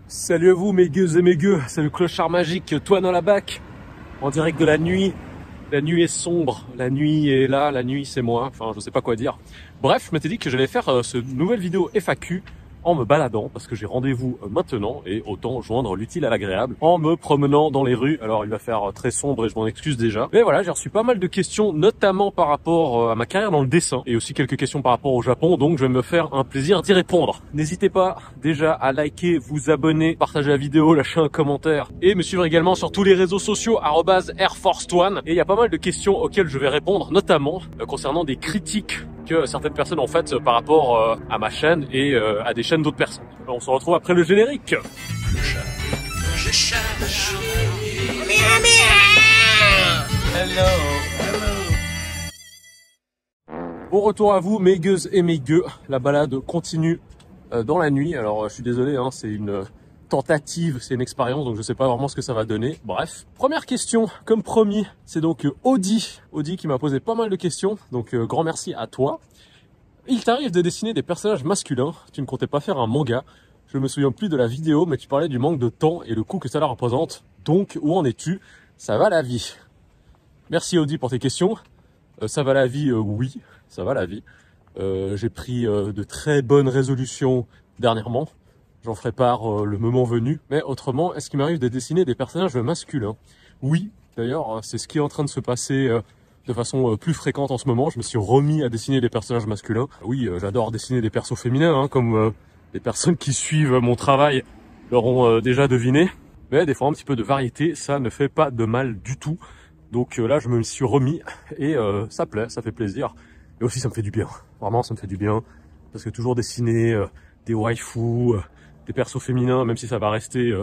Salut à vous mes gueux et mes gueux, c'est le clochard magique, toi dans la bac, en direct de la nuit. La nuit est sombre, la nuit est là, la nuit c'est moi, enfin je sais pas quoi dire. Bref, je m'étais dit que j'allais faire ce nouvelle vidéo FAQ en me baladant, parce que j'ai rendez-vous maintenant, et autant joindre l'utile à l'agréable, en me promenant dans les rues. Alors il va faire très sombre et je m'en excuse déjà. Mais voilà, j'ai reçu pas mal de questions, notamment par rapport à ma carrière dans le dessin, et aussi quelques questions par rapport au Japon, donc je vais me faire un plaisir d'y répondre. N'hésitez pas déjà à liker, vous abonner, partager la vidéo, lâcher un commentaire, et me suivre également sur tous les réseaux sociaux, @AirForce1. Et il y a pas mal de questions auxquelles je vais répondre, notamment concernant des critiques que certaines personnes ont faites par rapport à ma chaîne et à des chaînes d'autres personnes. On se retrouve après le générique. Bon retour à vous mes gueuses et mes gueux. La balade continue dans la nuit. Alors je suis désolé, hein, c'est une tentative, c'est une expérience, donc je sais pas vraiment ce que ça va donner. Bref, première question, comme promis, c'est donc Audi qui m'a posé pas mal de questions, donc grand merci à toi. Il t'arrive de dessiner des personnages masculins, tu ne comptais pas faire un manga, je me souviens plus de la vidéo, mais tu parlais du manque de temps et le coût que ça leur représente, donc où en es-tu? Ça va la vie? Merci Audi pour tes questions. Ça va la vie, oui, ça va la vie. J'ai pris de très bonnes résolutions dernièrement. J'en ferai part le moment venu. Mais autrement, est-ce qu'il m'arrive de dessiner des personnages masculins? Oui, d'ailleurs, c'est ce qui est en train de se passer de façon plus fréquente en ce moment. Je me suis remis à dessiner des personnages masculins. Oui, j'adore dessiner des persos féminins, hein, comme les personnes qui suivent mon travail l'auront déjà deviné. Mais des fois, un petit peu de variété, ça ne fait pas de mal du tout. Donc là, je me suis remis et ça plaît, ça fait plaisir. Et aussi, ça me fait du bien. Vraiment, ça me fait du bien. Parce que toujours dessiner des waifus, des persos féminins, même si ça va rester,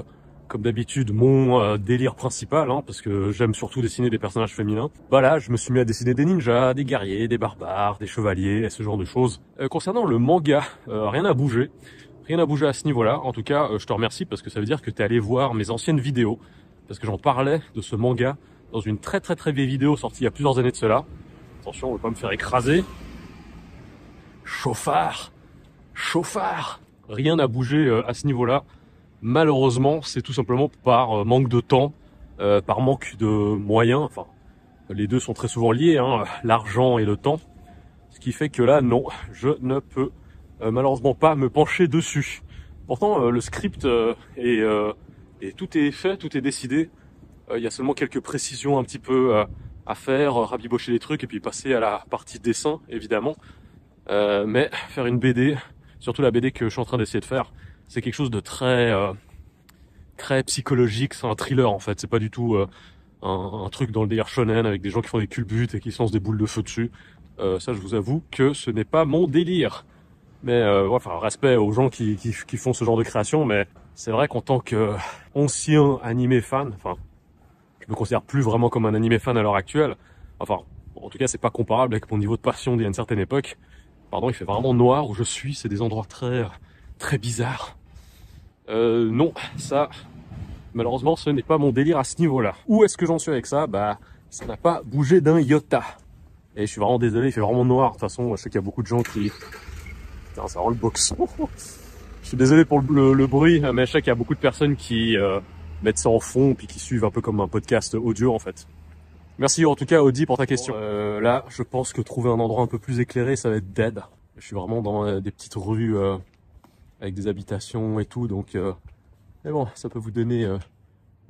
comme d'habitude, mon délire principal, hein, parce que j'aime surtout dessiner des personnages féminins. Voilà, je me suis mis à dessiner des ninjas, des guerriers, des barbares, des chevaliers, et ce genre de choses. Concernant le manga, rien n'a bougé. Rien n'a bougé à ce niveau-là. En tout cas, je te remercie parce que ça veut dire que tu es allé voir mes anciennes vidéos. Parce que j'en parlais de ce manga dans une très vieille vidéo sortie il y a plusieurs années de cela. Attention, on ne veut pas me faire écraser. Chauffard! Chauffard! Rien n'a bougé à ce niveau-là. Malheureusement, c'est tout simplement par manque de temps, par manque de moyens. Enfin, les deux sont très souvent liés, hein, l'argent et le temps. Ce qui fait que là, non, je ne peux malheureusement pas me pencher dessus. Pourtant, le script et tout est fait, tout est décidé. Il y a seulement quelques précisions un petit peu à faire, rabibocher les trucs et puis passer à la partie dessin, évidemment. Mais faire une BD, surtout la BD que je suis en train d'essayer de faire, c'est quelque chose de très psychologique, c'est un thriller en fait, c'est pas du tout un truc dans le délire shonen avec des gens qui font des culbutes et qui se lancent des boules de feu dessus. Ça je vous avoue que ce n'est pas mon délire. Mais enfin, respect aux gens qui font ce genre de création, mais c'est vrai qu'en tant qu'ancien animé fan, enfin, je me considère plus vraiment comme un animé fan à l'heure actuelle. Enfin, en tout cas, c'est pas comparable avec mon niveau de passion d'il y a une certaine époque. Pardon, il fait vraiment noir où je suis, c'est des endroits très bizarres. Non, ça, malheureusement, ce n'est pas mon délire à ce niveau-là. Où est-ce que j'en suis avec ça? Bah, ça n'a pas bougé d'un iota. Et je suis vraiment désolé, il fait vraiment noir. De toute façon, je sais qu'il y a beaucoup de gens qui... Putain, ça rend le box. Je suis désolé pour le bruit, mais je sais qu'il y a beaucoup de personnes qui mettent ça en fond puis qui suivent un peu comme un podcast audio en fait. Merci en tout cas Audi pour ta question. Là, je pense que trouver un endroit un peu plus éclairé, ça va être dead. Je suis vraiment dans des petites rues avec des habitations et tout, donc mais bon, ça peut vous donner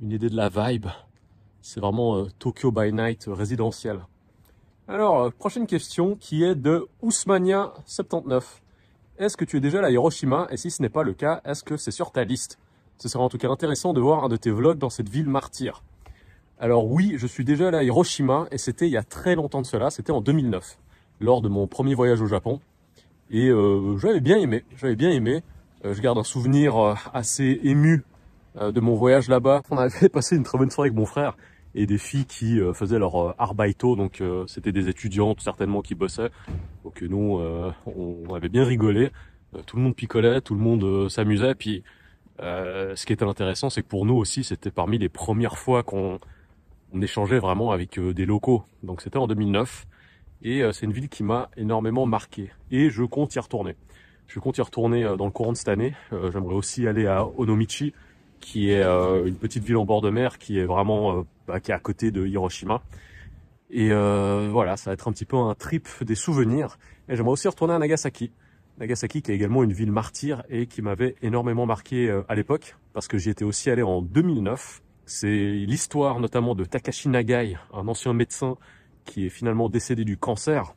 une idée de la vibe. C'est vraiment Tokyo by Night résidentiel. Alors, prochaine question qui est de Ousmania79. Est-ce que tu es déjà allé à Hiroshima? Et si ce n'est pas le cas, est-ce que c'est sur ta liste? Ce serait en tout cas intéressant de voir un de tes vlogs dans cette ville martyre. Alors oui, je suis déjà allé à Hiroshima et c'était il y a très longtemps de cela, c'était en 2009, lors de mon premier voyage au Japon. Et j'avais bien aimé. Je garde un souvenir assez ému de mon voyage là-bas. On avait passé une très bonne soirée avec mon frère et des filles qui faisaient leur arbaito, donc c'était des étudiantes certainement qui bossaient. Donc nous, on avait bien rigolé, tout le monde picolait, tout le monde s'amusait. Puis ce qui était intéressant, c'est que pour nous aussi, c'était parmi les premières fois qu'on échangeait vraiment avec des locaux. Donc c'était en 2009 et c'est une ville qui m'a énormément marqué et je compte y retourner. Je compte y retourner dans le courant de cette année. J'aimerais aussi aller à Onomichi, qui est une petite ville en bord de mer, qui est vraiment qui est à côté de Hiroshima. Et voilà, ça va être un petit peu un trip des souvenirs. Et j'aimerais aussi retourner à Nagasaki. Nagasaki qui est également une ville martyre et qui m'avait énormément marqué à l'époque, parce que j'y étais aussi allé en 2009. C'est l'histoire notamment de Takashi Nagai, un ancien médecin qui est finalement décédé du cancer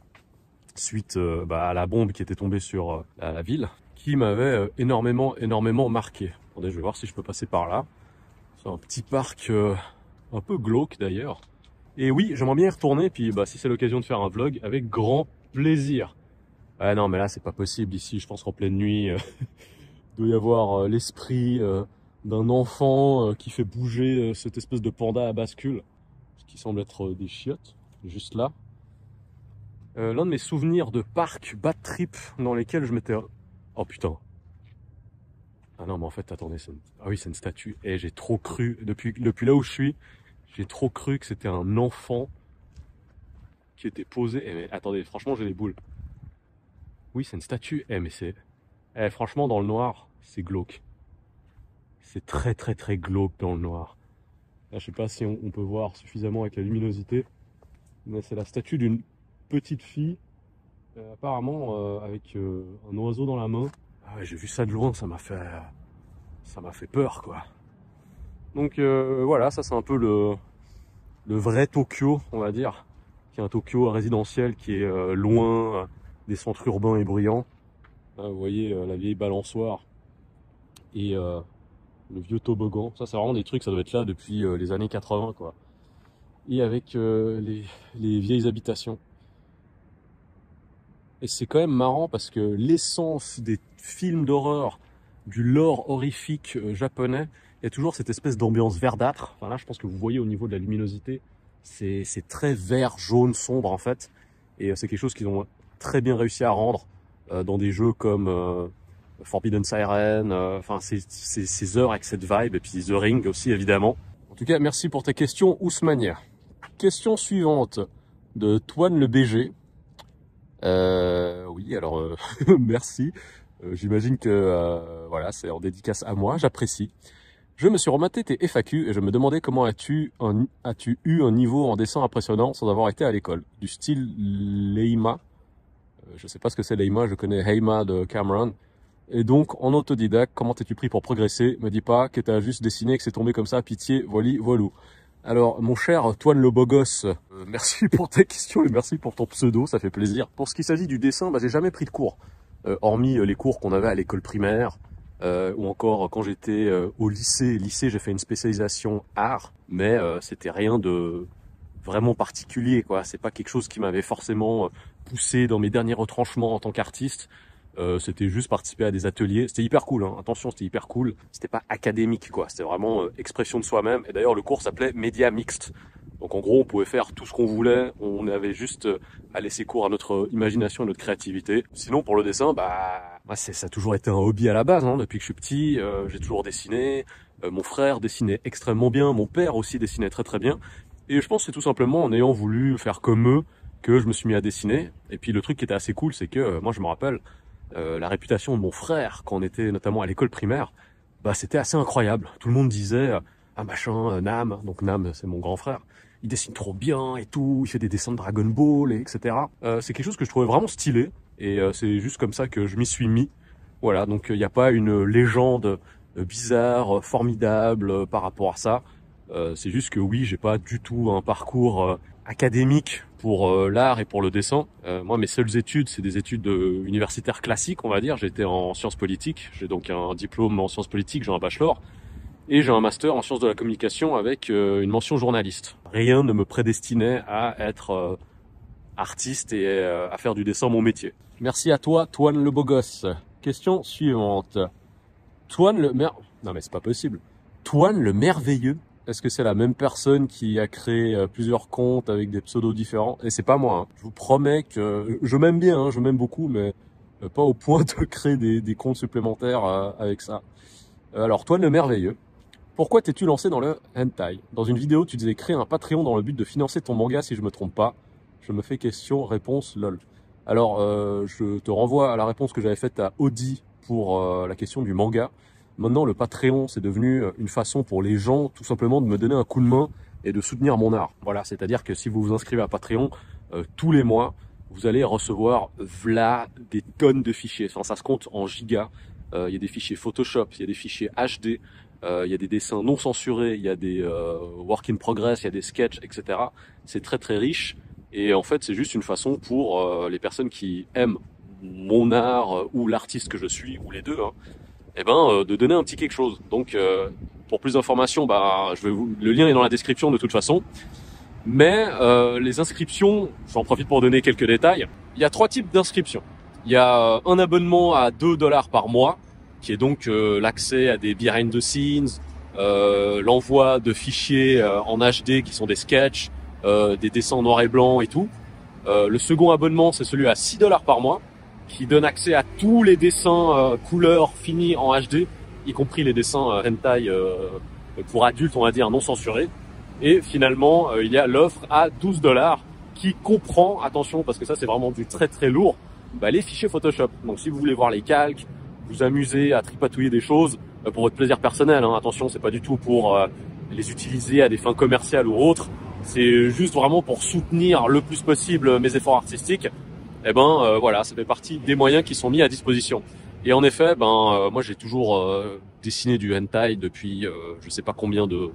suite à la bombe qui était tombée sur la ville, qui m'avait énormément marqué. Attendez, je vais voir si je peux passer par là. C'est un petit parc un peu glauque d'ailleurs. Et oui, j'aimerais bien y retourner, puis si c'est l'occasion de faire un vlog, avec grand plaisir. Ah non, mais là c'est pas possible ici, je pense qu'en pleine nuit, il doit y avoir l'esprit d'un enfant qui fait bouger cette espèce de panda à bascule, ce qui semble être des chiottes, juste là. L'un de mes souvenirs de parc bad trip dans lesquels je m'étais... Oh putain. Ah non, mais en fait, attendez, ah oui, c'est une statue. Et j'ai trop cru, depuis là où je suis, j'ai trop cru que c'était un enfant qui était posé. Mais attendez, franchement, j'ai les boules. Oui, c'est une statue. Mais c'est... franchement, dans le noir, c'est glauque. C'est très glauque dans le noir. Là, je sais pas si on peut voir suffisamment avec la luminosité. Mais c'est la statue d'une petite fille, apparemment avec un oiseau dans la main. Ah ouais, j'ai vu ça de loin, ça m'a fait peur, quoi. Donc voilà, ça c'est un peu le vrai Tokyo, on va dire, qui est un Tokyo résidentiel qui est loin des centres urbains et bruyants. Là, vous voyez la vieille balançoire et le vieux toboggan. Ça c'est vraiment des trucs, ça doit être là depuis les années 80, quoi. Et avec les vieilles habitations. Et c'est quand même marrant parce que l'essence des films d'horreur, du lore horrifique japonais, il y a toujours cette espèce d'ambiance verdâtre. Enfin là, je pense que vous voyez au niveau de la luminosité, c'est très vert, jaune, sombre en fait. Et c'est quelque chose qu'ils ont très bien réussi à rendre dans des jeux comme Forbidden Siren, enfin ces heures avec cette vibe, et puis The Ring aussi évidemment. En tout cas, merci pour tes questions, Ousmania. Question suivante de Toine le BG. Oui, alors merci. J'imagine que voilà, c'est en dédicace à moi, j'apprécie. Je me suis rematé tes FAQ et je me demandais comment as-tu eu un niveau en dessin impressionnant sans avoir été à l'école. Du style Leima. Je sais pas ce que c'est Leima, je connais Heima de Cameron. Et donc, en autodidacte, comment t'es-tu pris pour progresser? Me dis pas que t'as juste dessiné et que c'est tombé comme ça, pitié, voilou. Alors, mon cher Toine le beau gosse, merci pour tes questions et merci pour ton pseudo, ça fait plaisir. Pour ce qui s'agit du dessin, j'ai jamais pris de cours, hormis les cours qu'on avait à l'école primaire, ou encore quand j'étais au lycée. J'ai fait une spécialisation art, mais c'était rien de vraiment particulier, quoi. C'est pas quelque chose qui m'avait forcément poussé dans mes derniers retranchements en tant qu'artiste. C'était juste participer à des ateliers. C'était hyper cool, hein. Attention, c'était hyper cool. C'était pas académique, quoi. C'était vraiment expression de soi-même. Et d'ailleurs, le cours s'appelait média mixte. Donc en gros, on pouvait faire tout ce qu'on voulait. On avait juste à laisser cours à notre imagination et notre créativité. Sinon, pour le dessin, moi, ça a toujours été un hobby à la base, hein. Depuis que je suis petit, j'ai toujours dessiné. Mon frère dessinait extrêmement bien. Mon père aussi dessinait très bien. Et je pense que c'est tout simplement en ayant voulu faire comme eux que je me suis mis à dessiner. Et puis le truc qui était assez cool, c'est que moi, je me rappelle, la réputation de mon frère quand on était notamment à l'école primaire, c'était assez incroyable. Tout le monde disait ah machin, Nam, donc Nam c'est mon grand frère, il dessine trop bien et tout, il fait des dessins de Dragon Ball, etc. C'est quelque chose que je trouvais vraiment stylé et c'est juste comme ça que je m'y suis mis. Voilà, donc il n'y a pas une légende bizarre, formidable par rapport à ça. C'est juste que oui, j'ai pas du tout un parcours académique pour l'art et pour le dessin. Moi, mes seules études, c'est des études universitaires classiques, on va dire. J'étais en sciences politiques. J'ai donc un diplôme en sciences politiques, j'ai un bachelor. Et j'ai un master en sciences de la communication avec une mention journaliste. Rien ne me prédestinait à être artiste et à faire du dessin mon métier. Merci à toi, Toine le beau gosse. Question suivante. Toine le Non mais c'est pas possible. Toine le merveilleux. Est-ce que c'est la même personne qui a créé plusieurs comptes avec des pseudos différents? Et c'est pas moi, hein. Je vous promets que je m'aime bien, hein, je m'aime beaucoup, mais pas au point de créer des comptes supplémentaires avec ça. Alors, Toine le merveilleux, pourquoi t'es-tu lancé dans le hentai? Dans une vidéo, tu disais créer un Patreon dans le but de financer ton manga, si je me trompe pas. Je me fais question, réponse, lol. Alors, je te renvoie à la réponse que j'avais faite à Audi pour la question du manga. Maintenant, le Patreon, c'est devenu une façon pour les gens, tout simplement, de me donner un coup de main et de soutenir mon art. Voilà, c'est-à-dire que si vous vous inscrivez à Patreon, tous les mois, vous allez recevoir des tonnes de fichiers. Enfin, ça se compte en gigas. Il y a des fichiers Photoshop, il y a des fichiers HD, il y a des dessins non censurés, il y a des work in progress, il y a des sketchs, etc. C'est très très riche. Et en fait, c'est juste une façon pour les personnes qui aiment mon art ou l'artiste que je suis, ou les deux, hein, de donner un petit quelque chose. Donc, pour plus d'informations, le lien est dans la description de toute façon. Mais les inscriptions, j'en profite pour donner quelques détails. Il y a 3 types d'inscriptions. Il y a un abonnement à $2 par mois, qui est donc l'accès à des behind the scenes, l'envoi de fichiers en HD qui sont des sketchs, des dessins en noir et blanc et tout. Le second abonnement, c'est celui à $6 par mois, qui donne accès à tous les dessins couleurs finis en HD, y compris les dessins hentai pour adultes, on va dire, non censurés. Et finalement, il y a l'offre à $12 qui comprend, attention, parce que ça c'est vraiment du très très lourd, les fichiers Photoshop. Donc si vous voulez voir les calques, vous amuser à tripatouiller des choses pour votre plaisir personnel, hein, attention, c'est pas du tout pour les utiliser à des fins commerciales ou autres. C'est juste vraiment pour soutenir le plus possible mes efforts artistiques. Voilà, ça fait partie des moyens qui sont mis à disposition. Et en effet, moi j'ai toujours dessiné du hentai depuis je sais pas combien de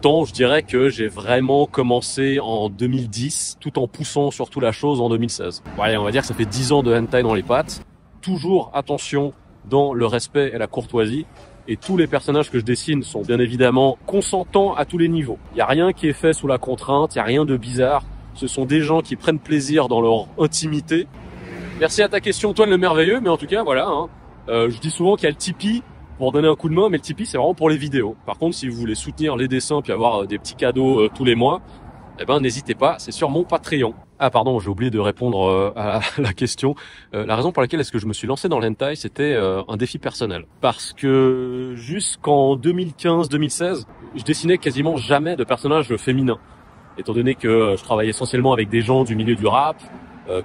temps. Je dirais que j'ai vraiment commencé en 2010, tout en poussant surtout la chose en 2016. Ouais, on va dire que ça fait 10 ans de hentai dans les pattes. Toujours attention dans le respect et la courtoisie. Et tous les personnages que je dessine sont bien évidemment consentants à tous les niveaux. Il n'y a rien qui est fait sous la contrainte, il n'y a rien de bizarre. Ce sont des gens qui prennent plaisir dans leur intimité. Merci à ta question, Antoine le Merveilleux, mais en tout cas, voilà. Je dis souvent qu'il y a le Tipeee pour donner un coup de main, mais le Tipeee, c'est vraiment pour les vidéos. Par contre, si vous voulez soutenir les dessins puis avoir des petits cadeaux tous les mois, n'hésitez pas, c'est sur mon Patreon. Ah pardon, j'ai oublié de répondre à la question. La raison pour laquelle est-ce que je me suis lancé dans l'hentai, c'était un défi personnel. Parce que jusqu'en 2015-2016, je dessinais quasiment jamais de personnages féminins. Étant donné que je travaille essentiellement avec des gens du milieu du rap,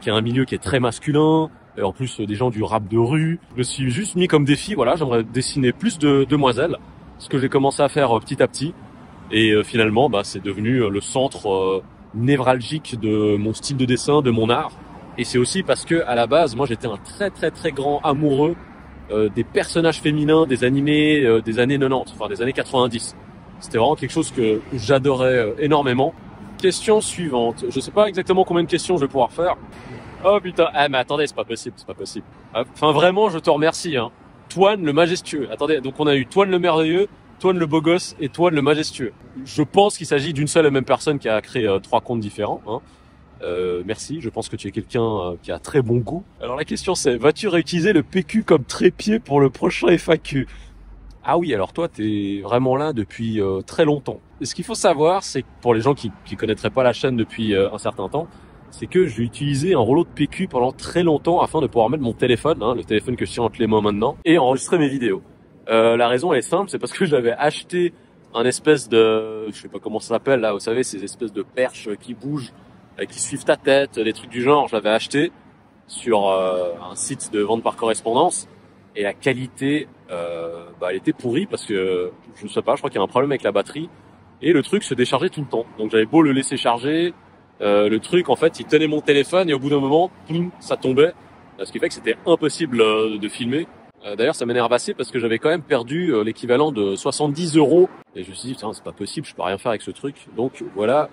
qui est un milieu qui est très masculin, et en plus des gens du rap de rue. Je me suis juste mis comme défi, voilà, j'aimerais dessiner plus de demoiselles, ce que j'ai commencé à faire petit à petit. Et finalement, c'est devenu le centre névralgique de mon style de dessin, de mon art. Et c'est aussi parce que à la base, moi j'étais un très très très grand amoureux des personnages féminins des animés des années 90, enfin des années 90. C'était vraiment quelque chose que j'adorais énormément. Question suivante. Je sais pas exactement combien de questions je vais pouvoir faire. Oh putain, mais attendez, c'est pas possible, c'est pas possible. Enfin vraiment, je te remercie, hein. Toine le majestueux. Attendez, donc on a eu Toine le merveilleux, Toine le beau gosse et Toine le majestueux. Je pense qu'il s'agit d'une seule et même personne qui a créé 3 comptes différents, hein. Merci, je pense que tu es quelqu'un qui a très bon goût. Alors la question c'est, vas-tu réutiliser le PQ comme trépied pour le prochain FAQ? Ah oui, alors toi, t'es vraiment là depuis très longtemps. Et ce qu'il faut savoir, c'est que pour les gens qui connaîtraient pas la chaîne depuis un certain temps, c'est que j'ai utilisé un rouleau de PQ pendant très longtemps afin de pouvoir mettre mon téléphone, hein, le téléphone que je tiens entre les mains maintenant, et enregistrer mes vidéos. La raison elle est simple, c'est parce que j'avais acheté un espèce de, je sais pas comment ça s'appelle là, vous savez, ces espèces de perches qui bougent, qui suivent ta tête, des trucs du genre. Je l'avais acheté sur un site de vente par correspondance. Et la qualité, elle était pourrie parce que, je sais pas, je crois qu'il y a un problème avec la batterie. Et le truc se déchargeait tout le temps. Donc j'avais beau le laisser charger, le truc, en fait, il tenait mon téléphone et au bout d'un moment, boum, ça tombait. Ce qui fait que c'était impossible de filmer. D'ailleurs, ça m'énerve assez parce que j'avais quand même perdu l'équivalent de 70 €. Et je me suis dit, putain, c'est pas possible, je peux rien faire avec ce truc. Donc voilà,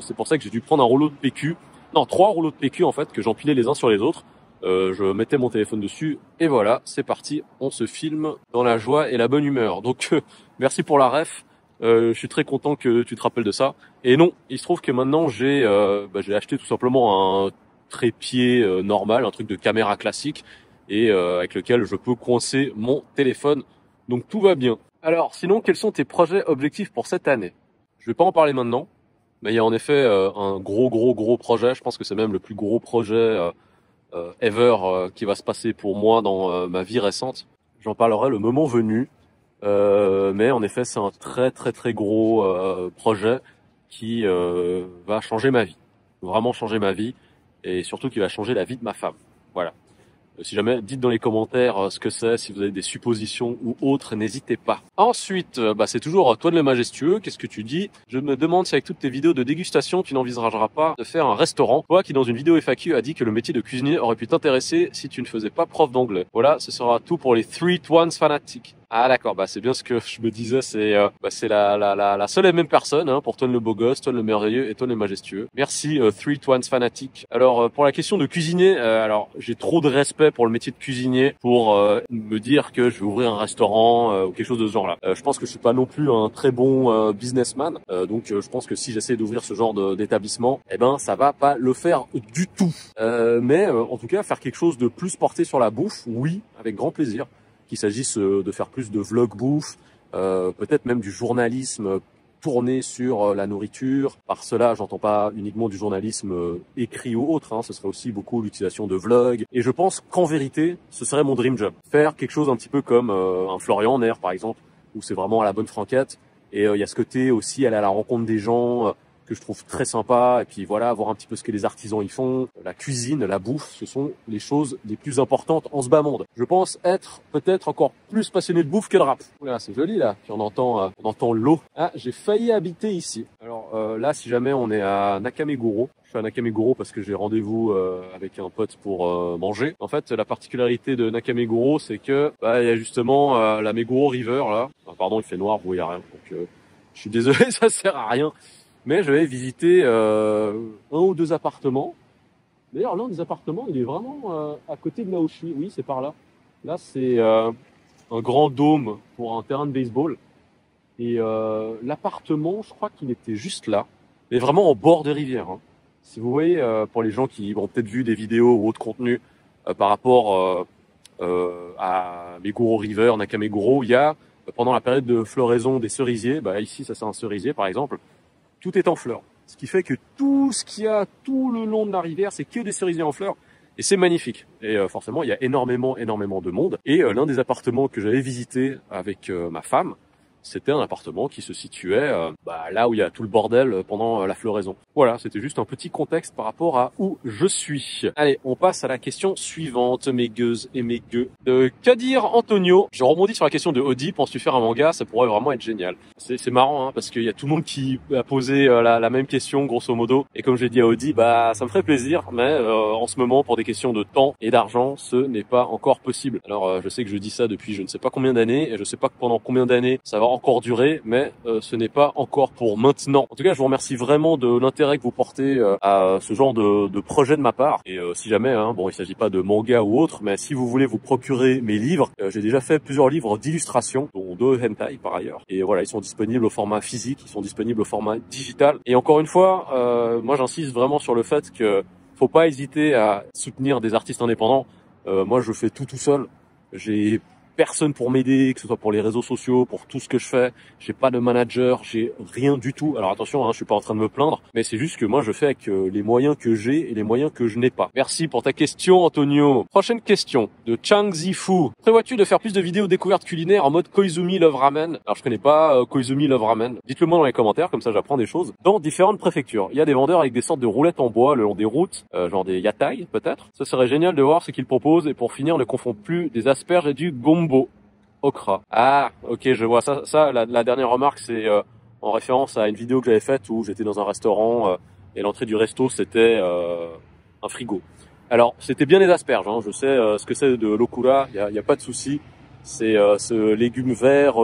c'est pour ça que j'ai dû prendre un rouleau de PQ. Non, 3 rouleaux de PQ, en fait, que j'empilais les uns sur les autres. Je mettais mon téléphone dessus et voilà, c'est parti, on se filme dans la joie et la bonne humeur. Donc merci pour la ref, je suis très content que tu te rappelles de ça. Et non, il se trouve que maintenant j'ai acheté tout simplement un trépied normal, un truc de caméra classique et avec lequel je peux coincer mon téléphone. Donc tout va bien. Alors sinon, quels sont tes projets objectifs pour cette année? Je vais pas en parler maintenant, mais il y a en effet un gros projet, je pense que c'est même le plus gros projet ever qui va se passer pour moi dans ma vie récente. J'en parlerai le moment venu, mais en effet c'est un très gros projet qui va changer ma vie, vraiment changer ma vie. et surtout qui va changer la vie de ma femme. Voilà. Si jamais, dites dans les commentaires ce que c'est, si vous avez des suppositions ou autres, n'hésitez pas. Ensuite, c'est toujours toi le majestueux, qu'est-ce que tu dis? Je me demande si avec toutes tes vidéos de dégustation, tu n'envisageras pas de faire un restaurant. Toi qui dans une vidéo FAQ a dit que le métier de cuisinier aurait pu t'intéresser si tu ne faisais pas prof d'anglais. Voilà, ce sera tout pour les 3-to-1 fanatiques. Ah d'accord, c'est bien ce que je me disais, c'est la seule et même personne, hein, pour Toine le beau gosse, Toine le merveilleux et Toine le majestueux. Merci 3-to-1 fanatique. Alors pour la question de cuisinier, alors j'ai trop de respect pour le métier de cuisinier pour me dire que je vais ouvrir un restaurant ou quelque chose de ce genre-là. Je pense que je suis pas non plus un très bon businessman, donc je pense que si j'essaie d'ouvrir ce genre d'établissement, ça va pas le faire du tout. Mais en tout cas, faire quelque chose de plus porté sur la bouffe, oui, avec grand plaisir. Qu'il s'agisse de faire plus de vlog bouffe, peut-être même du journalisme tourné sur la nourriture. Par cela, j'entends pas uniquement du journalisme écrit ou autre, hein, ce serait aussi beaucoup l'utilisation de vlogs. Et je pense qu'en vérité, ce serait mon dream job. Faire quelque chose un petit peu comme un Florian en Air, par exemple, où c'est vraiment à la bonne franquette. Et il y a ce côté aussi aller à la rencontre des gens, que je trouve très sympa, et puis voilà, voir un petit peu ce que les artisans y font. La cuisine, la bouffe, ce sont les choses les plus importantes en ce bas monde. Je pense être peut-être encore plus passionné de bouffe que de rap. Voilà, c'est joli là, puis on entend l'eau. Ah, j'ai failli habiter ici. Alors là, si jamais on est à Nakameguro, je suis à Nakameguro parce que j'ai rendez-vous avec un pote pour manger. En fait, la particularité de Nakameguro, c'est que il y a justement la Meguro River là. Enfin, pardon, il fait noir, vous voyez rien. Donc je suis désolé, ça sert à rien. Mais je vais visiter un ou deux appartements. D'ailleurs, l'un des appartements, il est vraiment à côté de là où je suis. Oui, c'est par là. Là, c'est un grand dôme pour un terrain de baseball. Et l'appartement, je crois qu'il était juste là. Mais vraiment au bord de rivière. Hein. Si vous voyez, pour les gens qui ont peut-être vu des vidéos ou autres contenus par rapport à Meguro River, Nakameguro, il y a, pendant la période de floraison des cerisiers, ici, ça c'est un cerisier par exemple, tout est en fleurs. Ce qui fait que tout ce qu'il y a tout le long de la rivière, c'est que des cerisiers en fleurs. Et c'est magnifique. Et forcément, il y a énormément de monde. Et l'un des appartements que j'avais visité avec ma femme, c'était un appartement qui se situait là où il y a tout le bordel pendant la floraison. Voilà, c'était juste un petit contexte par rapport à où je suis. Allez, on passe à la question suivante, mes gueuses et mes gueux. Que dire Antonio? Je rebondis sur la question de Audi. Penses-tu faire un manga? Ça pourrait vraiment être génial. C'est marrant, hein, parce qu'il y a tout le monde qui a posé la même question, grosso modo. Et comme j'ai dit à Audi, ça me ferait plaisir, mais en ce moment, pour des questions de temps et d'argent, ce n'est pas encore possible. Alors, je sais que je dis ça depuis je ne sais pas combien d'années, et je sais pas pendant combien d'années ça va encore durer, mais ce n'est pas encore pour maintenant. En tout cas, je vous remercie vraiment de l'intérêt que vous portez à ce genre de projet de ma part. Et si jamais, il s'agit pas de manga ou autre, mais si vous voulez vous procurer mes livres, j'ai déjà fait plusieurs livres d'illustration, dont 2 hentai par ailleurs. Et voilà, ils sont disponibles au format physique, ils sont disponibles au format digital. Et encore une fois, moi j'insiste vraiment sur le fait que faut pas hésiter à soutenir des artistes indépendants. Moi, je fais tout seul. J'ai personne pour m'aider, que ce soit pour les réseaux sociaux, pour tout ce que je fais. J'ai pas de manager, j'ai rien du tout. Alors attention, je suis pas en train de me plaindre, mais c'est juste que moi je fais avec les moyens que j'ai et les moyens que je n'ai pas. Merci pour ta question, Antonio. Prochaine question de Chang Zifu. Prévois-tu de faire plus de vidéos découvertes culinaires en mode Koizumi Love Ramen? Alors je connais pas Koizumi Love Ramen. Dites-le moi dans les commentaires, comme ça j'apprends des choses. Dans différentes préfectures, il y a des vendeurs avec des sortes de roulettes en bois le long des routes, genre des yatai peut-être. Ce serait génial de voir ce qu'ils proposent et pour finir ne confond plus des asperges et du gombo. Okra. Ah, ok, je vois ça. La dernière remarque, c'est en référence à une vidéo que j'avais faite où j'étais dans un restaurant et l'entrée du resto c'était un frigo. Alors, c'était bien des asperges. Hein, je sais ce que c'est de l'okura. Il y a pas de souci. C'est ce légume vert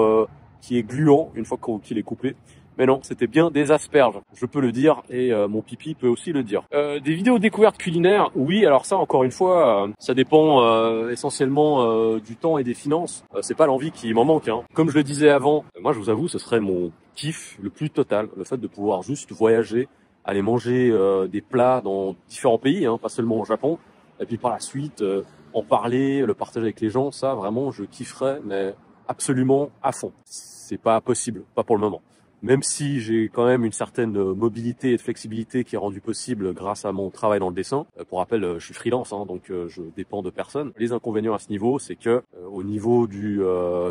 qui est gluant une fois qu'il est coupé. Mais non, c'était bien des asperges, je peux le dire, et mon pipi peut aussi le dire. Des vidéos découvertes culinaires, oui, alors ça, encore une fois, ça dépend essentiellement du temps et des finances. C'est pas l'envie qui m'en manque. Hein. Comme je le disais avant, moi je vous avoue, ce serait mon kiff le plus total, le fait de pouvoir juste voyager, aller manger des plats dans différents pays, pas seulement au Japon, et puis par la suite, en parler, le partager avec les gens, ça, vraiment, je kifferais, mais absolument à fond. C'est pas possible, pas pour le moment. Même si j'ai quand même une certaine mobilité et de flexibilité qui est rendue possible grâce à mon travail dans le dessin. Pour rappel, je suis freelance, donc je dépends de personne. Les inconvénients à ce niveau, c'est que au niveau du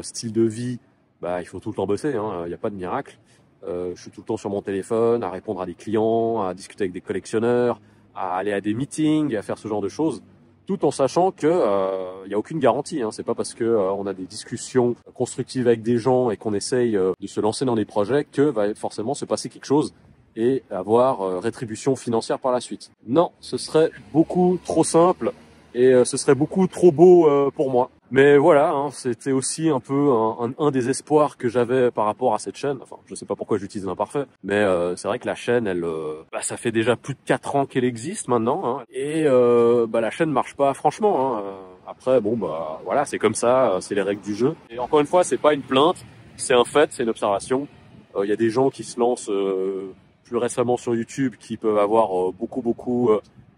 style de vie, il faut tout le temps bosser, il n'y a pas de miracle. Je suis tout le temps sur mon téléphone, à répondre à des clients, à discuter avec des collectionneurs, à aller à des meetings, à faire ce genre de choses, tout en sachant que il y a aucune garantie. Hein. C'est pas parce que on a des discussions constructives avec des gens et qu'on essaye de se lancer dans des projets que va forcément se passer quelque chose et avoir rétribution financière par la suite. Non, ce serait beaucoup trop simple et ce serait beaucoup trop beau pour moi. Mais voilà, hein, c'était aussi un peu un des espoirs que j'avais par rapport à cette chaîne. Enfin, je sais pas pourquoi j'utilise l'imparfait, mais c'est vrai que la chaîne, elle, ça fait déjà plus de 4 ans qu'elle existe maintenant, hein, et la chaîne marche pas franchement. Hein. Après, bon, voilà, c'est comme ça, c'est les règles du jeu. Et encore une fois, c'est pas une plainte, c'est un fait, c'est une observation. Il y a des gens qui se lancent plus récemment sur YouTube qui peuvent avoir beaucoup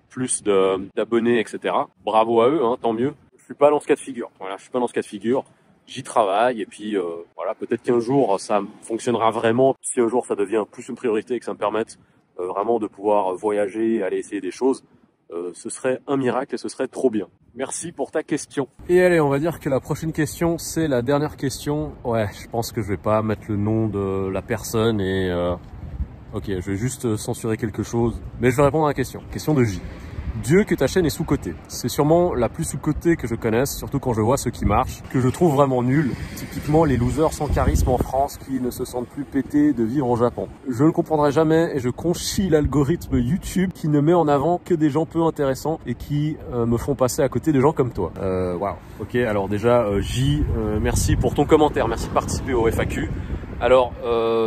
plus d'abonnés, etc. Bravo à eux, hein, tant mieux. Je suis pas dans ce cas de figure. Voilà, je suis pas dans ce cas de figure. J'y travaille et puis voilà, peut-être qu'un jour ça fonctionnera vraiment. Si un jour ça devient plus une priorité et que ça me permette vraiment de pouvoir voyager, aller essayer des choses, ce serait un miracle et ce serait trop bien. Merci pour ta question. Et allez, on va dire que la prochaine question, c'est la dernière question. Ouais, je pense que je vais pas mettre le nom de la personne et ok, je vais juste censurer quelque chose, mais je vais répondre à la question. Question de J. Dieu que ta chaîne est sous-cotée. C'est sûrement la plus sous-cotée que je connaisse, surtout quand je vois ceux qui marchent, que je trouve vraiment nuls. Typiquement les losers sans charisme en France qui ne se sentent plus pétés de vivre au Japon. Je ne comprendrai jamais et je conchis l'algorithme YouTube qui ne met en avant que des gens peu intéressants et qui me font passer à côté de gens comme toi. Waouh. Ok, alors déjà J, merci pour ton commentaire, merci de participer au FAQ. Alors,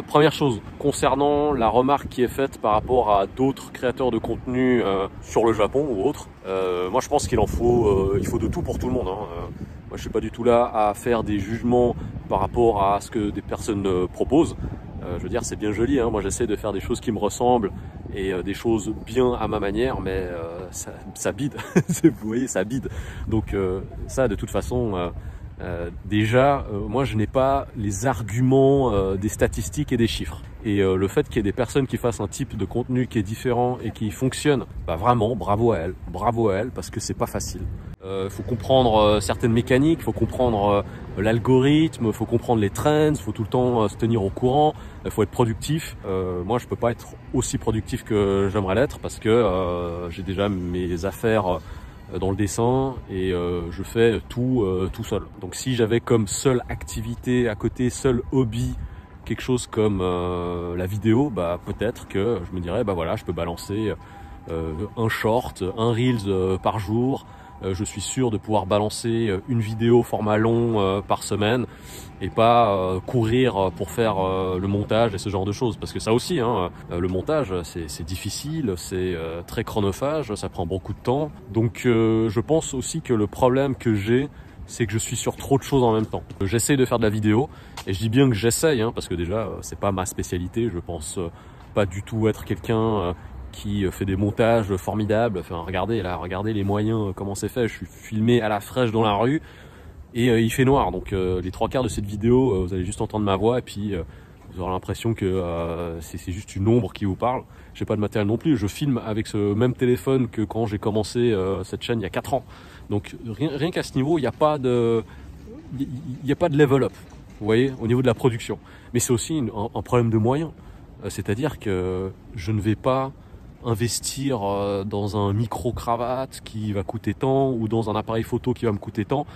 première chose, concernant la remarque qui est faite par rapport à d'autres créateurs de contenu sur le Japon ou autres, moi je pense qu'il faut de tout pour tout le monde. Hein. Moi je suis pas du tout là à faire des jugements par rapport à ce que des personnes proposent. Je veux dire, c'est bien joli, hein. Moi j'essaie de faire des choses qui me ressemblent et des choses bien à ma manière, mais ça bide, vous voyez, ça bide. Donc ça de toute façon... moi je n'ai pas les arguments des statistiques et des chiffres. Et le fait qu'il y ait des personnes qui fassent un type de contenu qui est différent et qui fonctionne, vraiment bravo à elles parce que c'est pas facile. Faut comprendre certaines mécaniques, faut comprendre l'algorithme, faut comprendre les trends, faut tout le temps se tenir au courant, faut être productif. Moi je peux pas être aussi productif que j'aimerais l'être parce que j'ai déjà mes affaires dans le dessin et je fais tout seul. Donc si j'avais comme seule activité à côté, seul hobby, quelque chose comme la vidéo, peut-être que je me dirais voilà, je peux balancer un short, un reels par jour. Je suis sûr de pouvoir balancer une vidéo format long par semaine et pas courir pour faire le montage et ce genre de choses, parce que ça aussi, hein, le montage c'est difficile, c'est très chronophage, ça prend beaucoup de temps. Donc je pense aussi que le problème que j'ai, c'est que je suis sur trop de choses en même temps. J'essaie de faire de la vidéo et je dis bien que j'essaye, hein, parce que déjà c'est pas ma spécialité. Je pense pas du tout être quelqu'un qui fait des montages formidables. Enfin, regardez les moyens, comment c'est fait. Je suis filmé à la fraîche dans la rue et il fait noir. Donc les 3/4 de cette vidéo, vous allez juste entendre ma voix et puis vous aurez l'impression que c'est juste une ombre qui vous parle. J'ai pas de matériel non plus. Je filme avec ce même téléphone que quand j'ai commencé cette chaîne il y a 4 ans. Donc rien qu'à ce niveau, il n'y a pas de level up, vous voyez, au niveau de la production. Mais c'est aussi un problème de moyens. C'est-à-dire que je ne vais pas investir dans un micro-cravate qui va coûter tant ou dans un appareil photo qui va me coûter tant,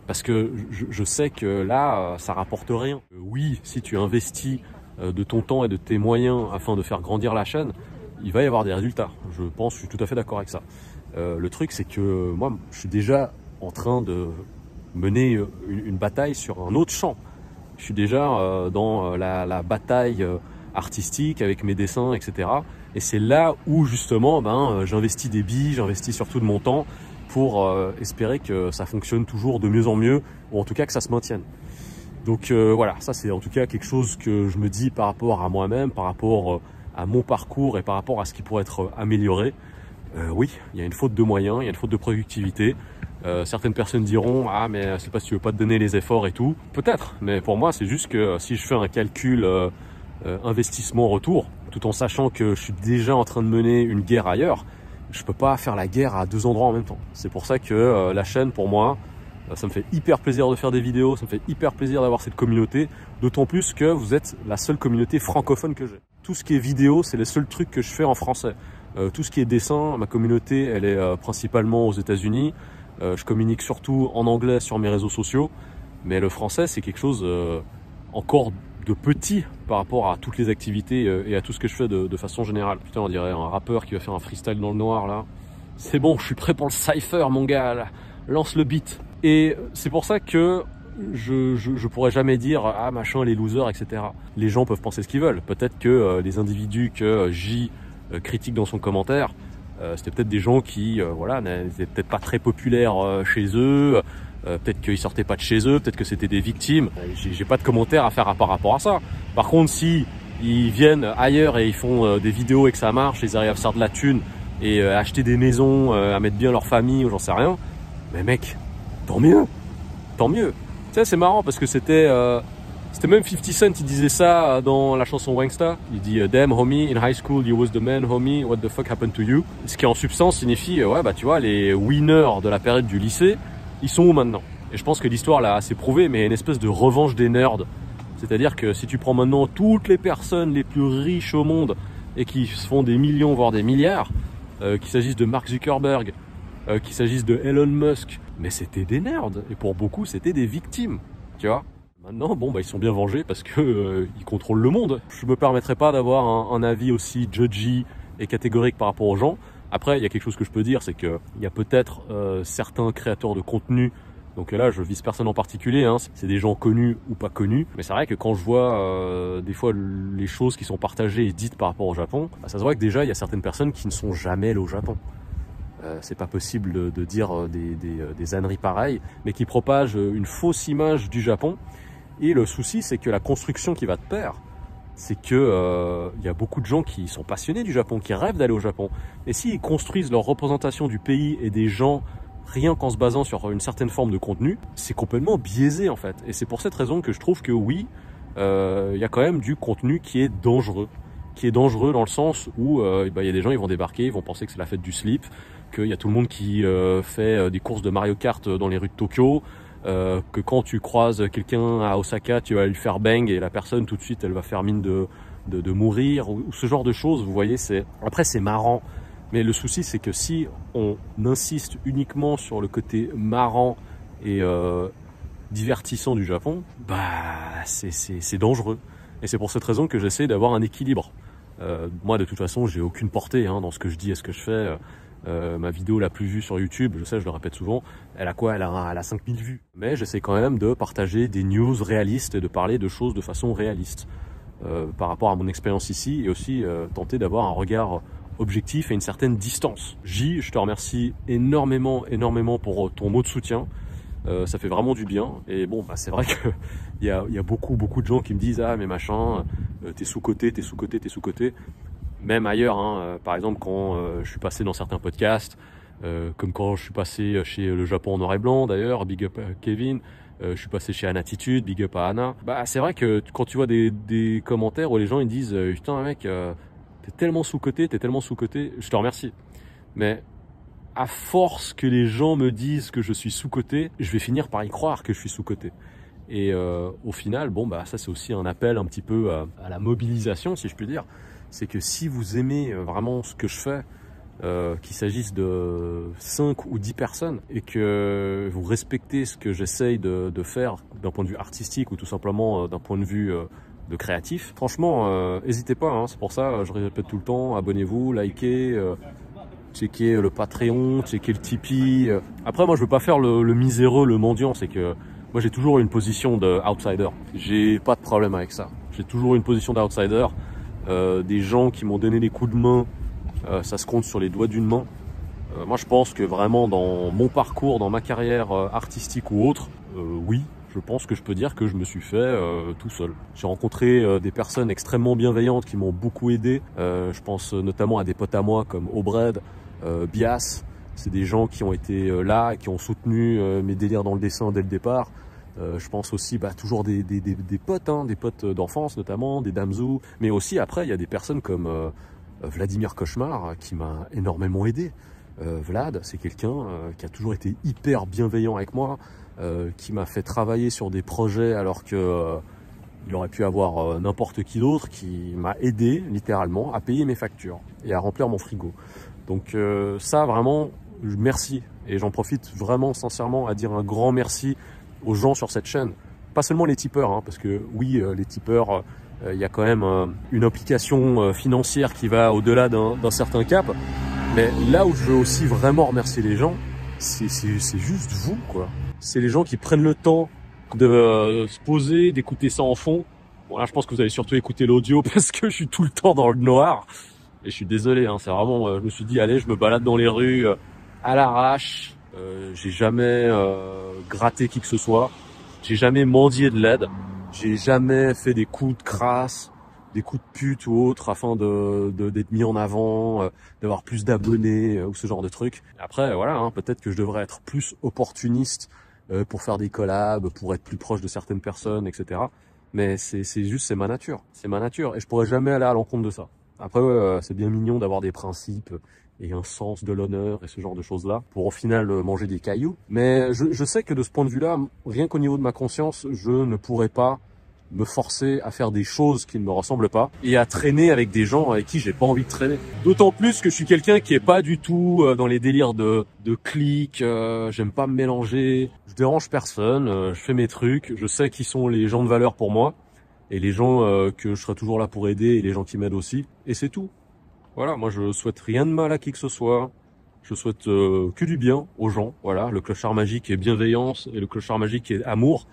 parce que je sais que là, ça rapporte rien. Oui, si tu investis de ton temps et de tes moyens afin de faire grandir la chaîne, il va y avoir des résultats. Je suis tout à fait d'accord avec ça. Le truc, c'est que moi, je suis déjà en train de mener une bataille sur un autre champ. Je suis déjà dans la bataille artistique avec mes dessins, etc. Et c'est là où justement j'investis des billes, j'investis surtout de mon temps pour espérer que ça fonctionne toujours de mieux en mieux, ou en tout cas que ça se maintienne. Donc voilà, ça c'est en tout cas quelque chose que je me dis par rapport à moi-même, par rapport à mon parcours et par rapport à ce qui pourrait être amélioré. Oui, il y a une faute de moyens, il y a une faute de productivité. Certaines personnes diront « Ah, mais c'est parce que tu veux pas te donner les efforts et tout ». Peut-être, mais pour moi, c'est juste que si je fais un calcul investissement-retour, tout en sachant que je suis déjà en train de mener une guerre ailleurs, je peux pas faire la guerre à 2 endroits en même temps. C'est pour ça que la chaîne, pour moi, ça me fait hyper plaisir de faire des vidéos, ça me fait hyper plaisir d'avoir cette communauté, d'autant plus que vous êtes la seule communauté francophone que j'ai. Tout ce qui est vidéo, c'est les seuls trucs que je fais en français. Tout ce qui est dessin, ma communauté, elle est principalement aux États-Unis. Je communique surtout en anglais sur mes réseaux sociaux, mais le français, c'est quelque chose encore de petit par rapport à toutes les activités et à tout ce que je fais de façon générale. Putain, on dirait un rappeur qui va faire un freestyle dans le noir là. C'est bon, je suis prêt pour le cypher, mon gars, là. Lance le beat. Et c'est pour ça que je pourrais jamais dire ah machin les losers, etc. Les gens peuvent penser ce qu'ils veulent. Peut-être que les individus que J critique dans son commentaire, c'était peut-être des gens qui voilà, n'étaient peut-être pas très populaires chez eux. Peut-être qu'ils sortaient pas de chez eux, peut-être que c'était des victimes. J'ai pas de commentaires à faire par rapport à ça. Par contre, si ils viennent ailleurs et ils font des vidéos et que ça marche, ils arrivent à faire de la thune et acheter des maisons, à mettre bien leur famille ou j'en sais rien, mais mec, tant mieux, tant mieux. Tu sais, c'est marrant parce que c'était même 50 Cent, il disait ça dans la chanson Wangsta. Il dit damn homie, in high school you was the man homie, what the fuck happened to you? Ce qui en substance signifie ouais bah tu vois, les winners de la période du lycée, ils sont où maintenant? Et je pense que l'histoire l'a assez prouvé, mais il y a une espèce de revanche des nerds. C'est-à-dire que si tu prends maintenant toutes les personnes les plus riches au monde et qui se font des millions voire des milliards, qu'il s'agisse de Mark Zuckerberg, qu'il s'agisse de Elon Musk, mais c'était des nerds et pour beaucoup c'était des victimes, tu vois. Maintenant, bon, bah, ils sont bien vengés parce que ils contrôlent le monde. Je me permettrai pas d'avoir un avis aussi judgy et catégorique par rapport aux gens. Après, il y a quelque chose que je peux dire, c'est que il y a peut-être certains créateurs de contenu. Donc là, je vise personne en particulier. Hein, c'est des gens connus ou pas connus. Mais c'est vrai que quand je vois des fois les choses qui sont partagées et dites par rapport au Japon, bah, ça se voit que déjà il y a certaines personnes qui ne sont jamais allées au Japon. C'est pas possible de dire des âneries pareilles, mais qui propagent une fausse image du Japon. Et le souci, c'est que la construction qui va de pair, c'est que y a beaucoup de gens qui sont passionnés du Japon, qui rêvent d'aller au Japon. Et s'ils construisent leur représentation du pays et des gens rien qu'en se basant sur une certaine forme de contenu, c'est complètement biaisé en fait. Et c'est pour cette raison que je trouve que oui, y a quand même du contenu qui est dangereux. Qui est dangereux dans le sens où bah, y a des gens, ils vont débarquer, ils vont penser que c'est la fête du slip, qu'il y a tout le monde qui fait des courses de Mario Kart dans les rues de Tokyo, que quand tu croises quelqu'un à Osaka, tu vas lui faire bang et la personne tout de suite elle va faire mine de mourir ou ce genre de choses. Vous voyez, après c'est marrant, mais le souci c'est que si on insiste uniquement sur le côté marrant et divertissant du Japon, bah c'est dangereux. Et c'est pour cette raison que j'essaie d'avoir un équilibre. Moi de toute façon j'ai aucune portée hein, dans ce que je dis et ce que je fais. Ma vidéo la plus vue sur YouTube, je sais, je le répète souvent, elle a quoi? Elle a 5000 vues. Mais j'essaie quand même de partager des news réalistes et de parler de choses de façon réaliste par rapport à mon expérience ici et aussi tenter d'avoir un regard objectif et une certaine distance. J, je te remercie énormément pour ton mot de soutien. Ça fait vraiment du bien. Et bon, bah, c'est vrai que il y a beaucoup de gens qui me disent ah mais machin, t'es sous-coté, t'es sous-coté, t'es sous-coté. Même ailleurs, hein, par exemple quand je suis passé dans certains podcasts, comme quand je suis passé chez Le Japon en noir et blanc d'ailleurs, big up à Kevin, je suis passé chez Anatitude, big up à Anna. Bah c'est vrai que quand tu vois des commentaires où les gens ils disent putain mec, t'es tellement sous-coté, je te remercie. Mais à force que les gens me disent que je suis sous-coté, je vais finir par y croire que je suis sous-coté. Et au final, bon bah ça c'est aussi un appel un petit peu à la mobilisation si je puis dire. C'est que si vous aimez vraiment ce que je fais, qu'il s'agisse de 5 ou 10 personnes, et que vous respectez ce que j'essaye de faire d'un point de vue artistique ou tout simplement d'un point de vue de créatif, franchement, n'hésitez pas, hein, c'est pour ça, je répète tout le temps, abonnez-vous, likez, checkez le Patreon, checkez le Tipeee. Après, moi je veux pas faire le miséreux, le mendiant, c'est que moi j'ai toujours une position d'outsider. J'ai pas de problème avec ça. J'ai toujours une position d'outsider. Des gens qui m'ont donné des coups de main, ça se compte sur les doigts d'une main. Moi je pense que vraiment dans mon parcours, dans ma carrière artistique ou autre, oui, je pense que je peux dire que je me suis fait tout seul. J'ai rencontré des personnes extrêmement bienveillantes qui m'ont beaucoup aidé. Je pense notamment à des potes à moi comme Obred, Bias. C'est des gens qui ont été là, qui ont soutenu mes délires dans le dessin dès le départ. Je pense aussi toujours des potes, hein, des potes d'enfance notamment, des Damzou, mais aussi après il y a des personnes comme Vladimir Cauchemar qui m'a énormément aidé. Vlad, c'est quelqu'un qui a toujours été hyper bienveillant avec moi, qui m'a fait travailler sur des projets alors que Il aurait pu avoir n'importe qui d'autre qui m'a aidé littéralement à payer mes factures et à remplir mon frigo. Donc ça vraiment, merci. Et j'en profite vraiment sincèrement à dire un grand merci aux gens sur cette chaîne. Pas seulement les tipeurs, hein, parce que oui, les tipeurs, il y a quand même une implication financière qui va au-delà d'un certain cap. Mais là où je veux aussi vraiment remercier les gens, c'est juste vous, quoi. C'est les gens qui prennent le temps de se poser, d'écouter ça en fond. Bon là, je pense que vous allez surtout écouter l'audio parce que je suis tout le temps dans le noir. Et je suis désolé, hein, c'est vraiment, je me suis dit, allez, je me balade dans les rues à l'arrache. J'ai jamais gratté qui que ce soit. J'ai jamais mendié de l'aide. J'ai jamais fait des coups de crasse, des coups de pute ou autre afin d'être mis en avant, d'avoir plus d'abonnés ou ce genre de trucs. Après, voilà, hein, peut-être que je devrais être plus opportuniste pour faire des collabs, pour être plus proche de certaines personnes, etc. Mais c'est ma nature. C'est ma nature et je pourrais jamais aller à l'encontre de ça. Après, c'est bien mignon d'avoir des principes et un sens de l'honneur et ce genre de choses-là pour au final manger des cailloux. Mais je sais que de ce point de vue-là, rien qu'au niveau de ma conscience, je ne pourrais pas me forcer à faire des choses qui ne me ressemblent pas et à traîner avec des gens avec qui j'ai pas envie de traîner. D'autant plus que je suis quelqu'un qui est pas du tout dans les délires de clics, j'aime pas me mélanger, je dérange personne, je fais mes trucs, je sais qui sont les gens de valeur pour moi et les gens que je serai toujours là pour aider et les gens qui m'aident aussi. Et c'est tout. Voilà, moi je souhaite rien de mal à qui que ce soit. Je souhaite que du bien aux gens. Voilà, le clochard magique est bienveillance et le clochard magique est amour.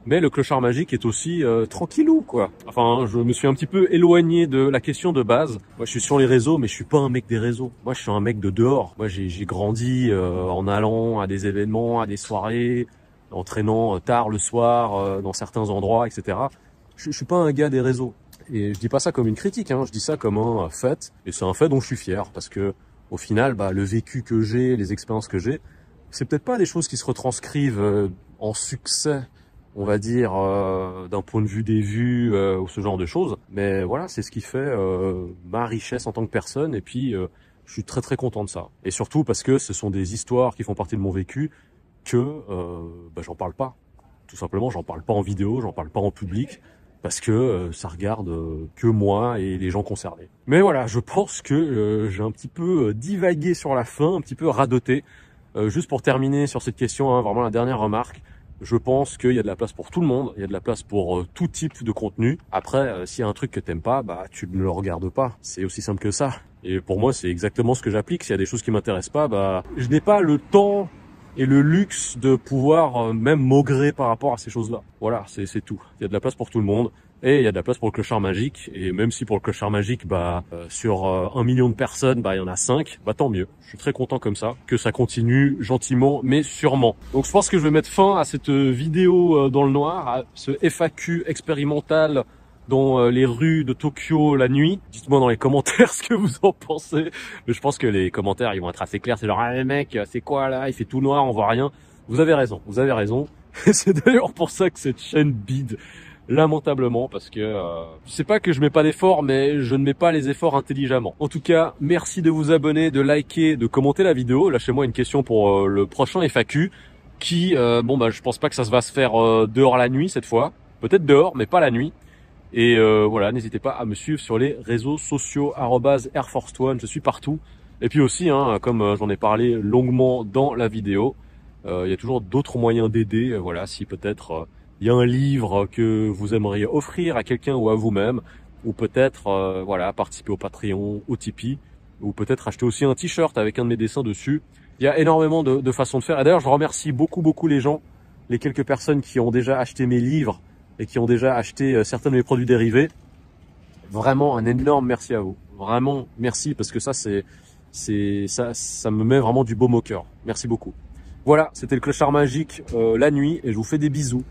Mais le clochard magique est aussi tranquillou, quoi. Enfin, je me suis un petit peu éloigné de la question de base. Moi, je suis sur les réseaux, mais je suis pas un mec des réseaux. Moi, je suis un mec de dehors. Moi, j'ai grandi en allant à des événements, à des soirées, en traînant tard le soir dans certains endroits, etc. Je suis pas un gars des réseaux. Et je dis pas ça comme une critique, hein. Je dis ça comme un fait. Et c'est un fait dont je suis fier, parce que au final, bah, le vécu que j'ai, les expériences que j'ai, c'est peut-être pas des choses qui se retranscrivent en succès, on va dire, d'un point de vue des vues ou ce genre de choses. Mais voilà, c'est ce qui fait ma richesse en tant que personne. Et puis, je suis très très content de ça. Et surtout parce que ce sont des histoires qui font partie de mon vécu que bah, j'en parle pas. Tout simplement, j'en parle pas en vidéo, j'en parle pas en public. Parce que ça regarde que moi et les gens concernés. Mais voilà, je pense que j'ai un petit peu divagué sur la fin, un petit peu radoté. Juste pour terminer sur cette question, hein, vraiment la dernière remarque, je pense qu'il y a de la place pour tout le monde, il y a de la place pour tout type de contenu. Après, s'il y a un truc que t'aimes pas, bah tu ne le regardes pas. C'est aussi simple que ça. Et pour moi, c'est exactement ce que j'applique. S'il y a des choses qui m'intéressent pas, bah je n'ai pas le temps et le luxe de pouvoir même maugrer par rapport à ces choses-là. Voilà, c'est tout. Il y a de la place pour tout le monde et il y a de la place pour le clochard magique. Et même si pour le clochard magique, bah sur 1 million de personnes, bah il y en a 5, bah tant mieux. Je suis très content comme ça, que ça continue gentiment mais sûrement. Donc je pense que je vais mettre fin à cette vidéo dans le noir, à ce FAQ expérimental dans les rues de Tokyo la nuit. Dites-moi dans les commentaires ce que vous en pensez. Mais je pense que les commentaires ils vont être assez clairs. C'est genre ah mec, c'est quoi là? Il fait tout noir, on voit rien. Vous avez raison, vous avez raison. C'est d'ailleurs pour ça que cette chaîne bide lamentablement, parce que c'est pas que je mets pas d'efforts, mais je ne mets pas les efforts intelligemment. En tout cas, merci de vous abonner, de liker, de commenter la vidéo. Lâchez-moi une question pour le prochain FAQ qui, bon bah je pense pas que ça va se faire dehors la nuit cette fois. Peut-être dehors, mais pas la nuit. Et voilà, n'hésitez pas à me suivre sur les réseaux sociaux @airforce1, je suis partout. Et puis aussi, hein, comme j'en ai parlé longuement dans la vidéo, il y a toujours d'autres moyens d'aider. Voilà, si peut-être il y a un livre que vous aimeriez offrir à quelqu'un ou à vous-même, ou peut-être voilà, participer au Patreon, au Tipeee, ou peut-être acheter aussi un t-shirt avec un de mes dessins dessus. Il y a énormément de façons de faire. Et d'ailleurs, je remercie beaucoup les gens, les quelques personnes qui ont déjà acheté mes livres et qui ont déjà acheté certains de mes produits dérivés. Vraiment un énorme merci à vous. Vraiment merci, parce que ça ça me met vraiment du baume au cœur. Merci beaucoup. Voilà, c'était le clochard magique la nuit et je vous fais des bisous.